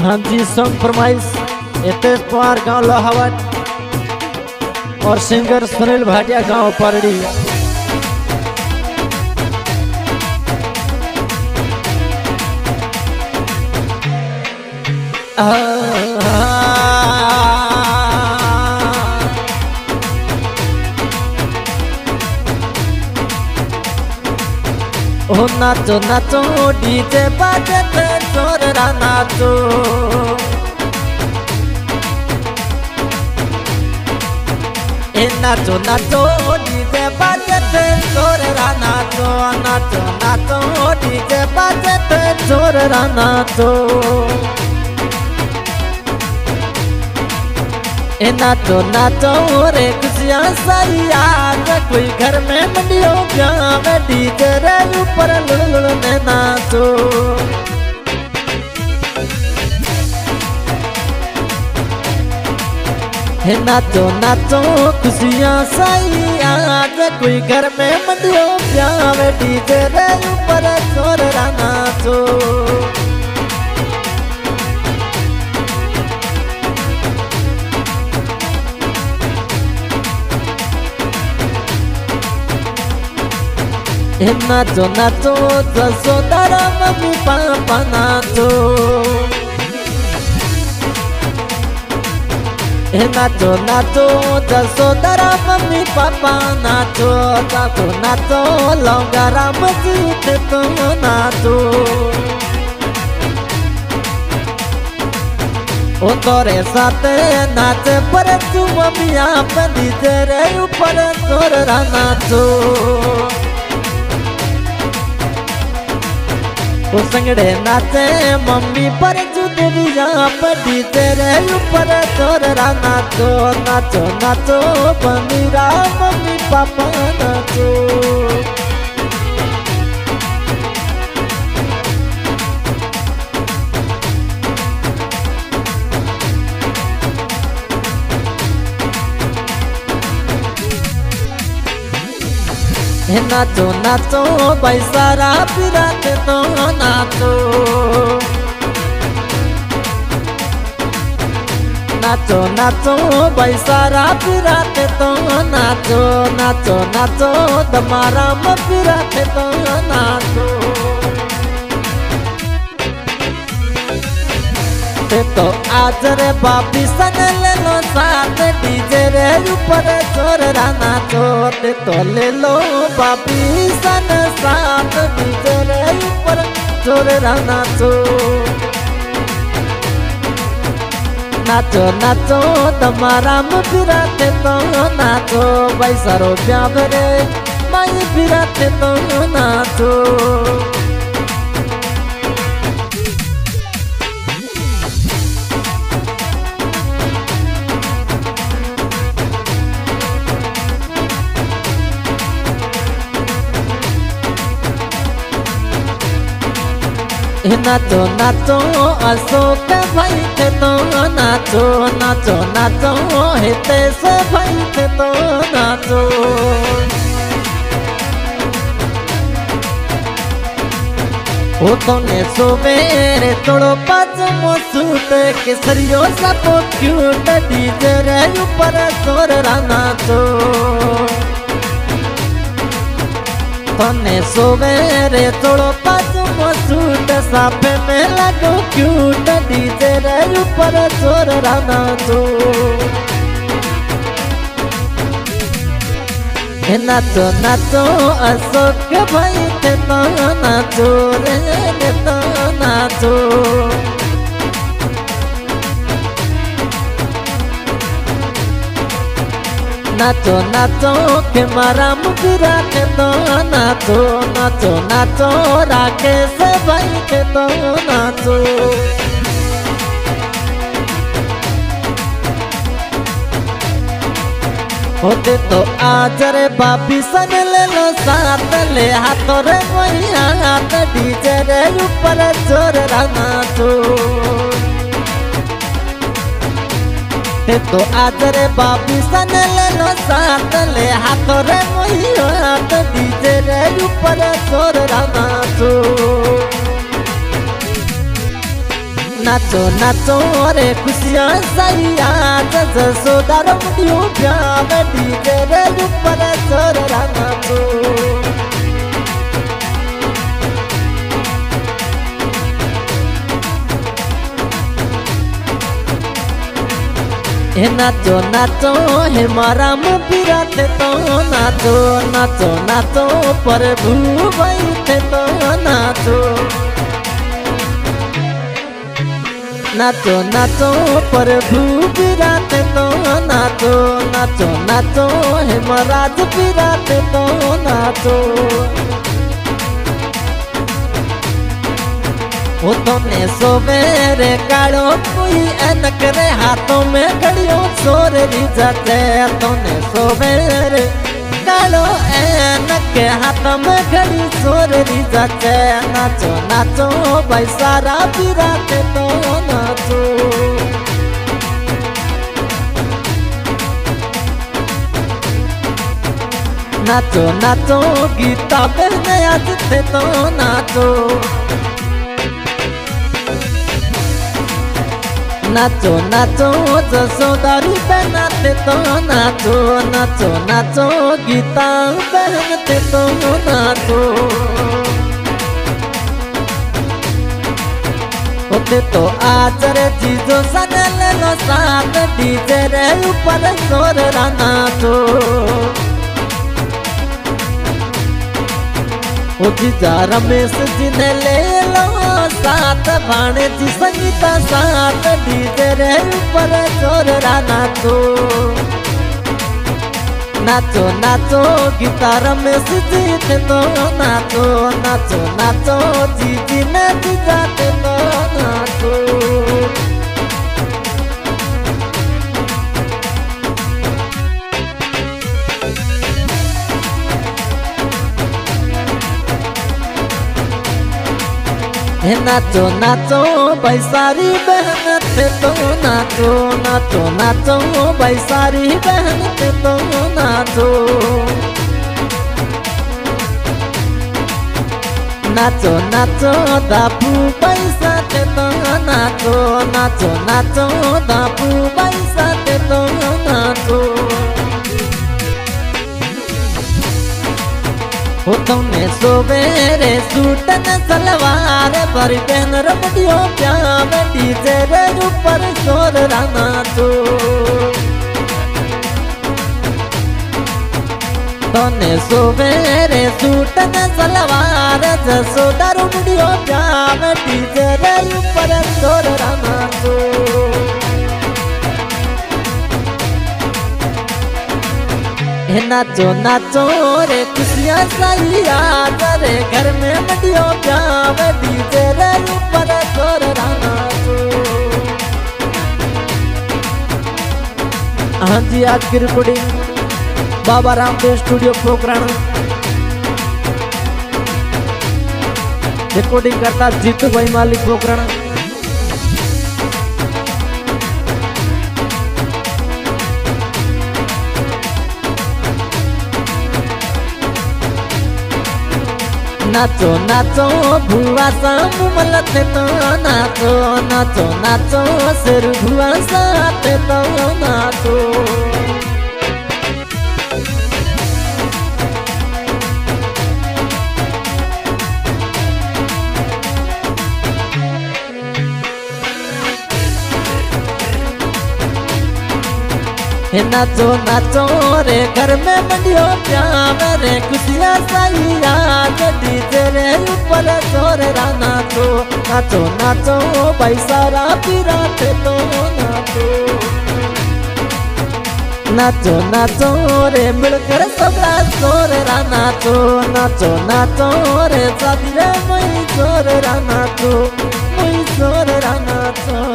हाँ जी, सॉन्ग फरमाइश हितेश पवार गांव लोहावट और सिंगर सुनील भाटिया गांव परड़ी। ओ नाचो नाचो डीजे बाजे ते जोररा नाचो, ए नाचो नाचो डीजे बाजे ते जोररा नाचो, नाचो नाचो डीजे बाजे ते जोररा नाचो, ए नाचो नाचो रे खुशियाँ साई आज कोई घर में मंडियों गाँव डीजे रे ऊपर लुल ने नाचो, हे नाचो नाचो खुशियाँ साई आज कोई घर में मंडियों गाँव डीजे रे ऊपर जोर नाचो, हे नाचो नाचो जसोदारा मम्मी पापा नाचो, हे नाचो नाचो जसोदारा मम्मी पापा नाचो, नाचो नाचो लौंगा राम जीत तो नाचो, ओ तोरे साथ नाच पर तू मम्मी आप डीजे रे ऊपर तोर नाचो, ओ संगड़े नाचे मम्मी पर जुदरिया पर डीजे रे ऊपर तोर नाचो, नाचो नाचो बनीरा मम्मी पापा नाचो, हे नाचो नाचो भाई सारा पिरात तो नाचो, नाचो नाचो भाई सारा पिरात तो नाचो, नाचो नाचो तुम्हारा पिरात तो नाचो, तो आज रे बापी सन ले लो साथ डीजे रे ऊपर जोर नाचो, तो ले लो बापी सन साथ डीजे रे ऊपर जोर नाचो, नाचो नाचो तुम्हारा फिराते तो नाचो, भाई सारो प्यार रे माई फिराते तो नाचो, नाचो नाचो अशोक भाई थे तो नाचो, नाचो नाचो हितेश भाई थे तो नाचो, ओ तोने सुबेरे तोड़ो पाजमो सूट केसरियो सपो क्यूट डीजे रे ऊपर तोर नाचो, तोने सुबेरे तोड़ो पाजमो सूट साफे में लगो क्यूट डीजे रे ऊपर जोर नाचो, हे नाचो नाचो अशोक भाई थे तो नाचो रे तो नाचो, नाचो नाचो के मारा मुगरा के तो नाचो, नाचो नाचो राकेश भाई के तो नाचो, होते तो आज रे बापी सन ले लो साथ ले हाथों रे वही हाथ डीजे रे ऊपर जोर नाचो, तो आज रे बापी सन ले लो साथ ले हाथों रे वही हाथ डीजे रे ऊपर जोर नाचो, नाचो नाचो रे खुशियाँ सैया जसोदा रमडियो प्यार डीजे रे ऊपर जोर नाचो हे नाचो नाचो हे मारा मुफिराते तो नाचो नाचो नाचो प्रभु बैठे तो नाचो नाचो नाचो प्रभु बिराते तो नाचो नाचो नाचो हे महाराज बिराते तो नाचो वो तो ने सोवेरे काड़ो कोई एनक रे हाथों में घड़ियों सोर री जाते तो ने सोवेरे काड़ो एनक हाथों में घड़ी सोर री जाते नाचो नाचो भाई सारा बिराते तो नाचो नाचो नाचो गीता बहने आज थे तो नाचो नाचो नाचो जसोदारी बहनाते तो नाचो नाचो नाचो गीता बहनते तो नाचो होते तो आज रे जीजो सन ले लो साथ डीजे रे ऊपर जोर नाचो ओ जीजा रमेश जी ने ले लो साथ भाणे जी संगीता साथ डीजे रे ऊपर जोर नाचो नाचो नाचो गीता रमेश जी थे तो नाचो नाचो नाचो जी जी ने जी जाते तो नाचो हे नाचो नाचो भाई सारी बहन थे तो नाचो नाचो नाचो भाई सारी बहन थे तो नाचो नाचो नाचो दापू पैसा थे तो नाचो नाचो नाचो दापू पैसा थे तो नाचो हो तुमने सोवेरे सूट न सलवार पर पहन रमडियो प्यार डीजे रे ऊपर जोर नाचो तुमने सोवेरे सूट न सलवार जसोदा रमडियो प्यार डीजे रे ऊपर जोर नाचो हे नाचो नाचो रे खुशियाँ सैया रे घर में मडियो प्यार डीजे रे ऊपर जोर नाचो। हाँ जी आज की recording Baba Ramdev studio Pokhran recording करता जीतू भाई मालिक पोखरण। नाचो नाचो भुआ साम मलते तो नाचो नाचो नाचो सिर भुआ साते तो नाचो हे नाचो नाचो रे घर में मंडियो प्यार रे खुशियाँ सैया डीजे रे ऊपर जोर नाचो नाचो नाचो भाई सारा पिराते तो नाचो नाचो नाचो रे मिलकर सबरा जोर नाचो नाचो नाचो रे शादी रे मई जोर नाचो मई जोर नाचो।